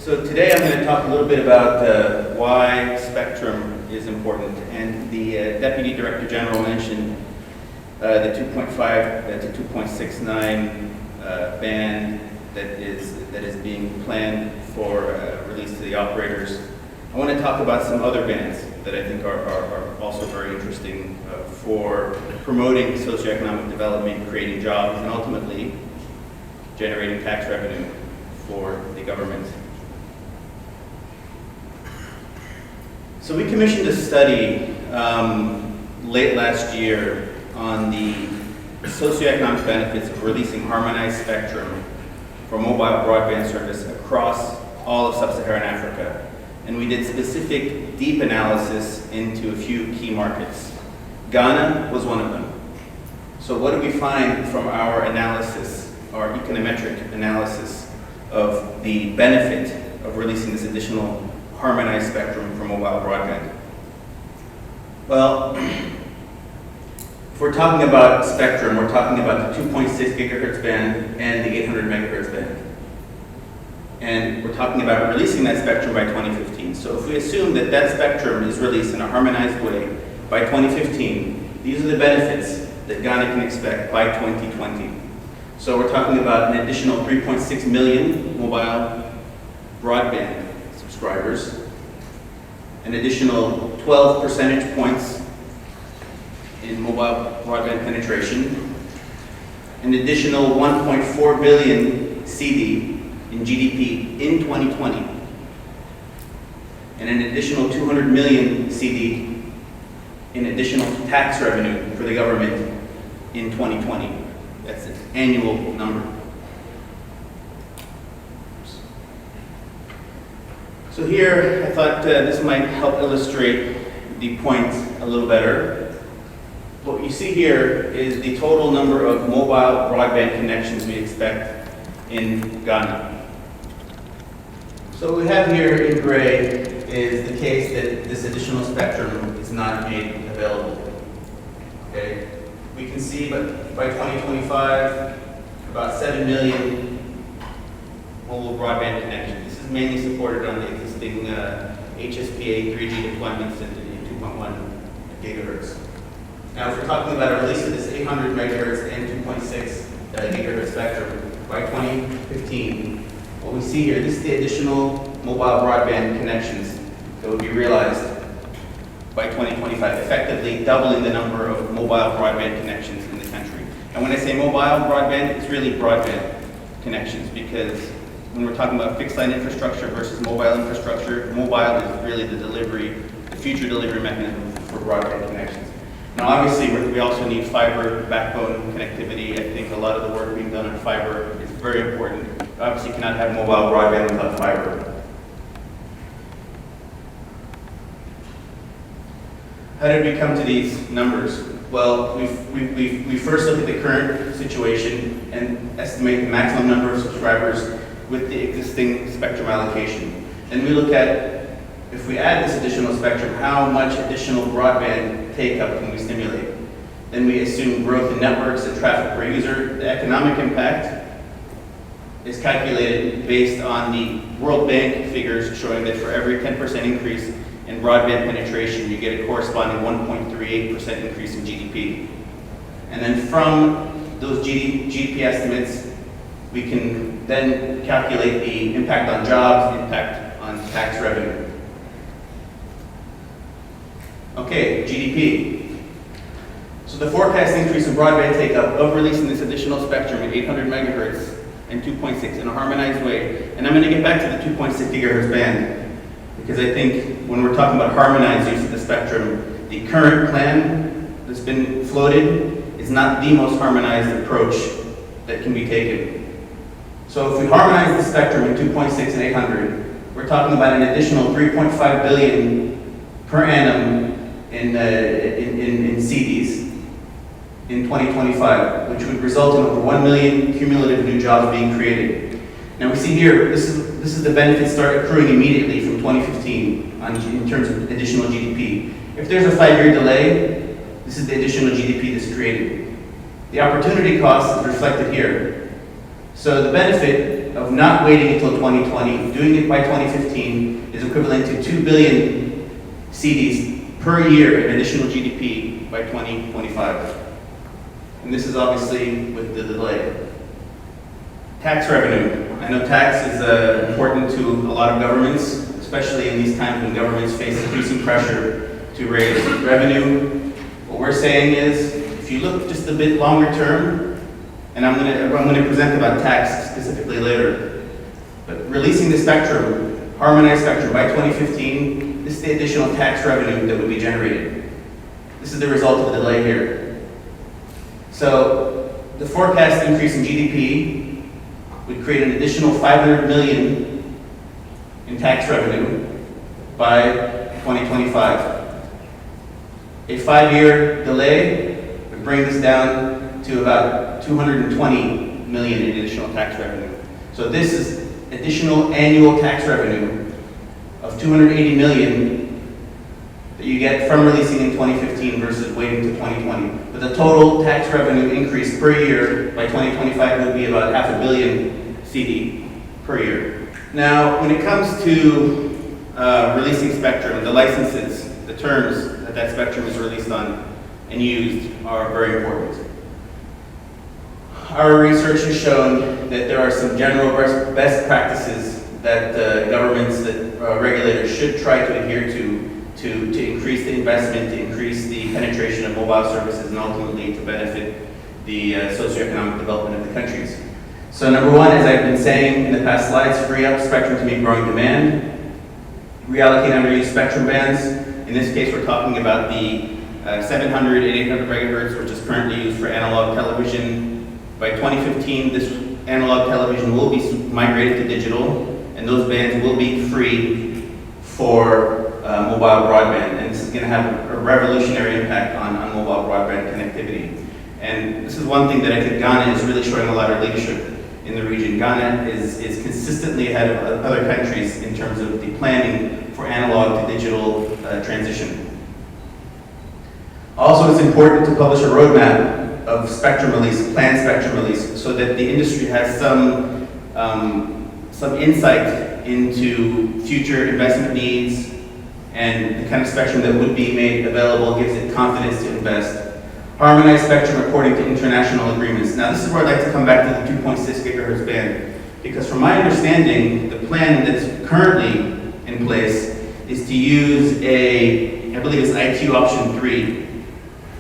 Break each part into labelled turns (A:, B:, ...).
A: So today I'm going to talk a little bit about why spectrum is important. And the Deputy Director General mentioned the 2.5 to 2.69 band that is being planned for release to the operators. I want to talk about some other bands that I think are also very interesting for promoting socioeconomic development, creating jobs, and ultimately generating tax revenue for the government. So we commissioned a study late last year on the socioeconomic benefits of releasing harmonized spectrum for mobile broadband service across all of sub-Saharan Africa. And we did specific, deep analysis into a few key markets. Ghana was one of them. So what did we find from our analysis, our econometric analysis of the benefit of releasing this additional harmonized spectrum for mobile broadband? Well, if we're talking about spectrum, we're talking about the 2.6 gigahertz band and the 800 megahertz band. And we're talking about releasing that spectrum by 2015. So if we assume that that spectrum is released in a harmonized way by 2015, these are the benefits that Ghana can expect by 2020. So we're talking about an additional 3.6 million mobile broadband subscribers, an additional 12 percentage points in mobile broadband penetration, an additional 1.4 billion CD in GDP in 2020, and an additional 200 million CD in additional tax revenue for the government in 2020. That's an annual number. So here, I thought this might help illustrate the point a little better. What you see here is the total number of mobile broadband connections we expect in Ghana. So what we have here in gray is the case that this additional spectrum is not made available. Okay? We can see by 2025, about 7 million mobile broadband connections. This is mainly supported on the existing HSPA 3G deployments at 2.1 gigahertz. Now, if we're talking about a release of this 800 megahertz and 2.6 gigahertz spectrum by 2015, what we see here, this is the additional mobile broadband connections that will be realized by 2025, effectively doubling the number of mobile broadband connections in the country. And when I say mobile broadband, it's really broadband connections, because when we're talking about fixed line infrastructure versus mobile infrastructure, mobile is really the future delivery mechanism for broadband connections. Now, obviously, we also need fiber backbone connectivity. I think a lot of the work being done on fiber is very important. Obviously, you cannot have mobile broadband without fiber. How did we come to these numbers? Well, we first look at the current situation and estimate the maximum number of subscribers with the existing spectrum allocation. Then we look at, if we add this additional spectrum, how much additional broadband take-up can we stimulate? Then we assume growth in networks and traffic per user. The economic impact is calculated based on the World Bank figures showing that for every 10% increase in broadband penetration, you get a corresponding 1.38% increase in GDP. And then from those GDP estimates, we can then calculate the impact on jobs, impact on tax revenue. Okay, GDP. So the forecast increase in broadband take-up of releasing this additional spectrum at 800 megahertz and 2.6 in a harmonized way. And I'm going to get back to the 2.6 gigahertz band, because I think when we're talking about harmonized use of the spectrum, the current plan that's been floated is not the most harmonized approach that can be taken. So if we harmonize the spectrum in 2.6 and 800, we're talking about an additional 3.5 billion per annum in CDs in 2025, which would result in over 1 million cumulative new jobs being created. Now we see here, this is the benefits start accruing immediately from 2015 in terms of additional GDP. If there's a 5-year delay, this is the additional GDP that's created. The opportunity cost is reflected here. So the benefit of not waiting until 2020, doing it by 2015, is equivalent to 2 billion CDs per year in additional GDP by 2025. And this is obviously with the delay. Tax revenue. I know tax is important to a lot of governments, especially in these times when governments face increasing pressure to raise revenue. What we're saying is, if you look just a bit longer term, and I'm going to present about tax specifically later, but releasing the spectrum, harmonized spectrum by 2015, this is the additional tax revenue that would be generated. This is the result of the delay here. So the forecast increase in GDP would create an additional 500 million in tax revenue by 2025. A 5-year delay would bring this down to about 220 million in additional tax revenue. So this is additional annual tax revenue of 280 million that you get from releasing in 2015 versus waiting to 2020. But the total tax revenue increase per year by 2025 would be about $500 million CD per year. Now, when it comes to releasing spectrum, the licenses, the terms that spectrum is released on and used are very important. Our research has shown that there are some general best practices that governments, that regulators should try to adhere to increase the investment, to increase the penetration of mobile services, and ultimately to benefit the socioeconomic development of the countries. So number one, as I've been saying in the past slides, free up spectrum to meet growing demand, reallocate underused spectrum bands. In this case, we're talking about the 700 and 800 megahertz, which is currently used for analog television. By 2015, this analog television will be migrated to digital, and those bands will be free for mobile broadband. And this is going to have a revolutionary impact on mobile broadband connectivity. And this is one thing that I think Ghana is really showing a lot of leadership in the region. Ghana is consistently ahead of other countries in terms of the planning for analog to digital transition. Also, it's important to publish a roadmap of spectrum release, planned spectrum release, so that the industry has some insight into future investment needs and the kind of spectrum that would be made available gives it confidence to invest. Harmonized spectrum according to international agreements. Now, this is where I'd like to come back to the 2.6 gigahertz band, because from my understanding, the plan that's currently in place is to use I believe it's ITU option 3,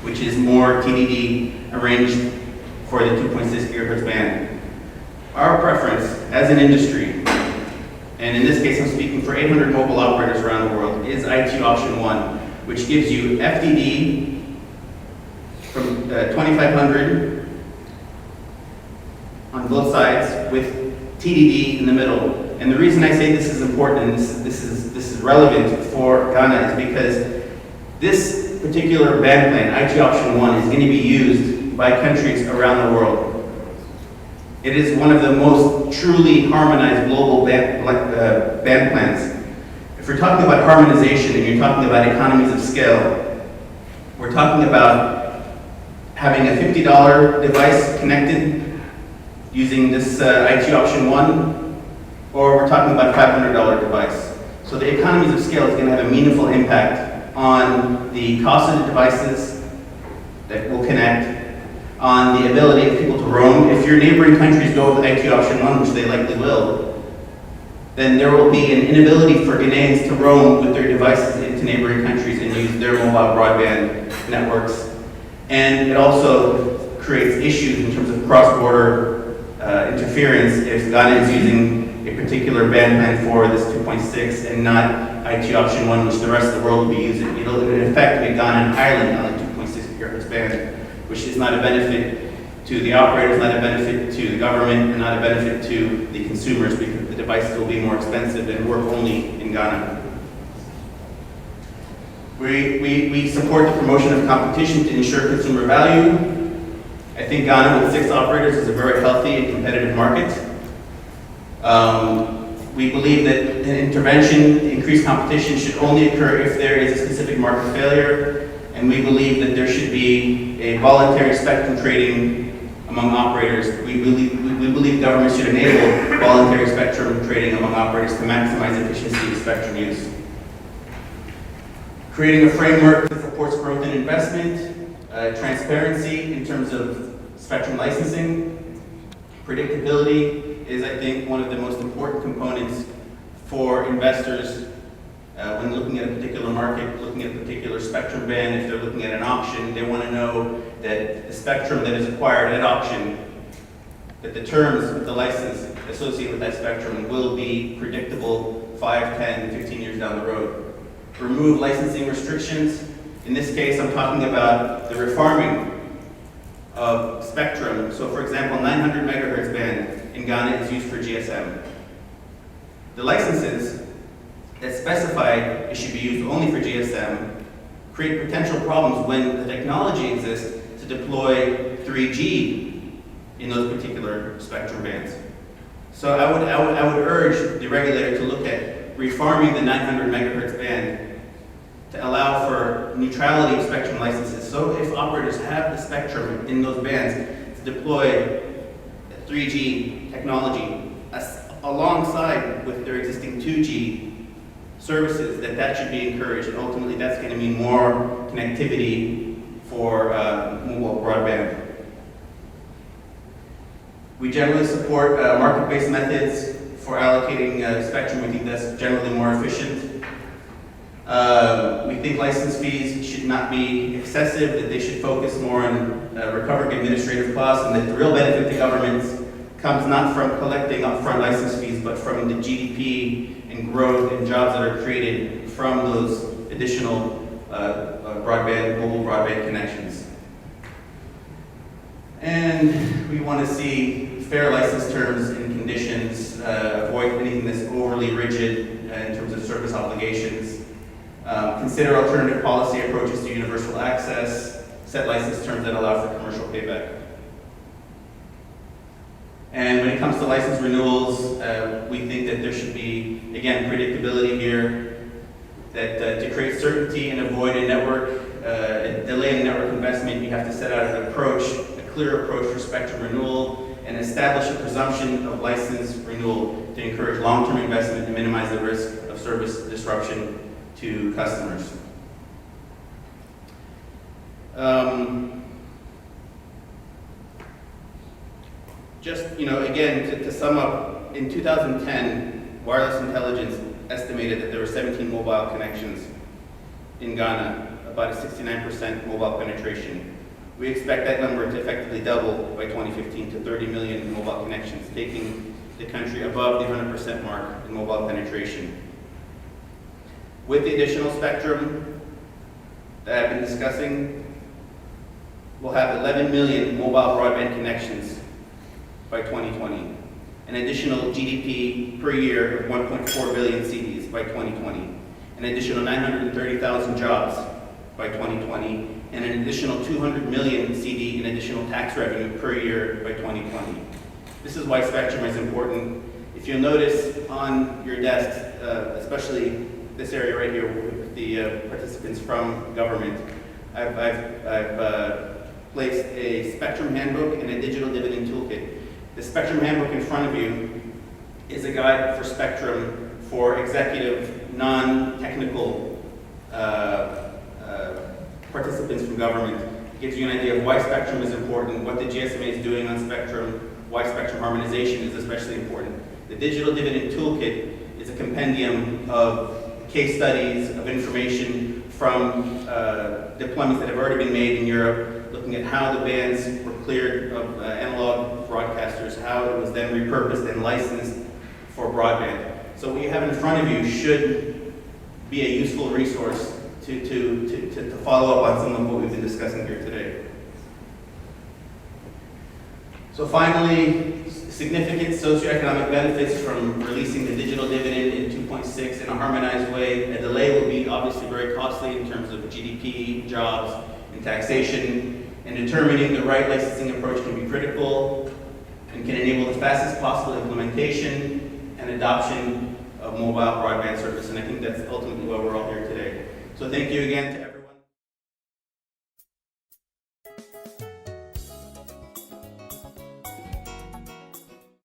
A: which is more TDD arranged for the 2.6 gigahertz band. Our preference as an industry, and in this case I'm speaking for 800 mobile operators around the world, is ITU option 1, which gives you FDD from 2500 on both sides with TDD in the middle. And the reason I say this is important and this is relevant for Ghana is because this particular band plan, ITU option 1, is going to be used by countries around the world. It is one of the most truly harmonized global band plans. If we're talking about harmonization and you're talking about economies of scale, we're talking about having a $50 device connected using this ITU option 1, or we're talking about a $500 device. So the economies of scale is going to have a meaningful impact on the cost of the devices that will connect, on the ability of people to roam. If your neighboring countries go with ITU option 1, which they likely will, then there will be an inability for Ghanaians to roam with their devices into neighboring countries and use their mobile broadband networks. And it also creates issues in terms of cross-border interference if Ghana is using a particular band plan for this 2.6 and not ITU option 1, which the rest of the world will be using. It'll in effect make Ghana an island on the 2.6 gigahertz band, which is not a benefit to the operators, not a benefit to the government, and not a benefit to the consumers, because the devices will be more expensive and work only in Ghana. We support the promotion of competition to ensure consumer value. I think Ghana with 6 operators is a very healthy and competitive market. We believe that an intervention, increased competition, should only occur if there is a specific market failure, and we believe that there should be a voluntary spectrum trading among operators. We believe government should enable voluntary spectrum trading among operators to maximize efficiency of spectrum use. Creating a framework that supports growth and investment, transparency in terms of spectrum licensing, predictability is, I think, one of the most important components for investors when looking at a particular market, looking at a particular spectrum band. If they're looking at an auction, they want to know that the spectrum that is acquired at auction, that the terms of the license associated with that spectrum will be predictable 5, 10, 15 years down the road. Remove licensing restrictions. In this case, I'm talking about the refarming of spectrum. So for example, 900 megahertz band in Ghana is used for GSM. The licenses that specify it should be used only for GSM create potential problems when the technology exists to deploy 3G in those particular spectrum bands. So I would urge the regulator to look at refarming the 900 megahertz band to allow for neutrality of spectrum licenses. So if operators have the spectrum in those bands to deploy 3G technology alongside with their existing 2G services, that should be encouraged, and ultimately that's going to mean more connectivity for mobile broadband. We generally support market-based methods for allocating spectrum. We think that's generally more efficient. We think license fees should not be excessive, that they should focus more on recovering administrative costs, and that the real benefit to governments comes not from collecting upfront license fees, but from the GDP and growth and jobs that are created from those additional mobile broadband connections. And we want to see fair license terms and conditions, avoid anything that's overly rigid in terms of service obligations. Consider alternative policy approaches to universal access, set license terms that allow for commercial payback. And when it comes to license renewals, we think that there should be, again, predictability here, that to create certainty and avoid a delay in network investment, you have to set out an approach, a clear approach for spectrum renewal, and establish a presumption of license renewal to encourage long-term investment and minimize the risk of service disruption to customers. Again, to sum up, in 2010, Wireless Intelligence estimated that there were 17 mobile connections in Ghana, about a 69% mobile penetration. We expect that number to effectively double by 2015 to 30 million mobile connections, taking the country above the 100% mark in mobile penetration. With the additional spectrum that I've been discussing, we'll have 11 million mobile broadband connections by 2020, an additional GDP per year of 1.4 billion cedis by 2020, an additional 930,000 jobs by 2020, and an additional 200 million CD in additional tax revenue per year by 2020. This is why spectrum is important. If you'll notice on your desks, especially this area right here with the participants from government, I've placed a spectrum handbook and a digital dividend toolkit. The spectrum handbook in front of you is a guide for spectrum for executive, non-technical participants from government. It gives you an idea of why spectrum is important, what the GSMA is doing on spectrum, why spectrum harmonization is especially important. The digital dividend toolkit is a compendium of case studies, of information from deployments that have already been made in Europe, looking at how the bands were cleared of analog broadcasters, how it was then repurposed and licensed for broadband. So what you have in front of you should be a useful resource to follow up on some of what we've been discussing here today. So finally, significant socioeconomic benefits from releasing the digital dividend in 2.6 in a harmonized way. A delay will be obviously very costly in terms of GDP, jobs, and taxation, and determining the right licensing approach can be critical and can enable the fastest possible implementation and adoption of mobile broadband service. And I think that's ultimately why we're all here today. So thank you again to everyone.